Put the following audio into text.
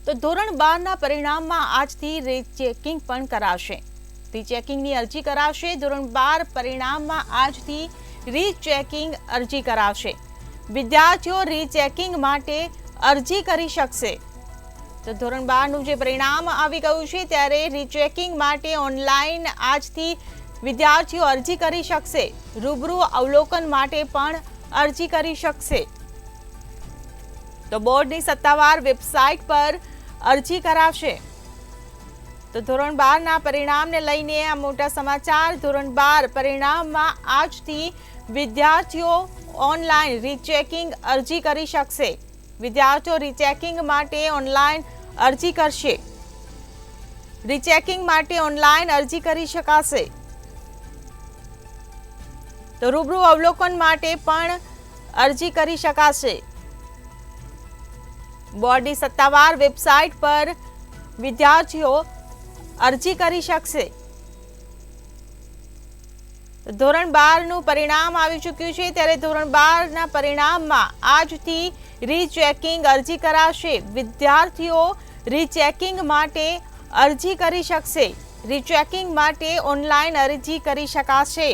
તો ધોરણ 12ના પરિણામમાં આજથી રીચેકિંગ પણ કરાશે। રીચેકિંગની અરજી કરાશે। ધોરણ 12 પરિણામમાં આજથી રીચેકિંગ અરજી કરાશે। વિદ્યાર્થીઓ રીચેકિંગ માટે અરજી કરી શકશે। તો ધોરણ 12નું જે પરિણામ આવી ગયું છે ત્યારે રીચેકિંગ માટે ઓનલાઈન આજથી વિદ્યાર્થીઓ અરજી કરી શકશે। રૂબરૂ અવલોકન માટે પણ અરજી કરી શકશે। તો બોર્ડની સત્તાવાર વેબસાઇટ પર અરજી કરાશે। તો ધોરણ 12ના પરિણામને લઈને આ મોટા સમાચાર। ધોરણ 12 પરિણામમાં આજથી વિદ્યાર્થીઓ ઓનલાઈન રીચેકિંગ અરજી કરી શકશે। વિદ્યાર્થીઓ રીચેકિંગ માટે ઓનલાઈન અરજી કરશે। રીચેકિંગ માટે ઓનલાઈન અરજી કરી શકાશે। તો રૂબરૂ અવલોકન માટે પણ અરજી કરી શકાશે। બોર્ડની સત્તાવાર વેબસાઇટ પર વિદ્યાર્થીઓ અરજી કરી શકશે। ધોરણ 12નું પરિણામ આવી ચૂક્યું છે ત્યારે ધોરણ 12ના પરિણામમાં આજથી રીચેકિંગ અરજી કરાશે। વિદ્યાર્થીઓ રીચેકિંગ માટે અરજી કરી શકશે। રીચેકિંગ માટે ઓનલાઈન અરજી કરી શકાશે।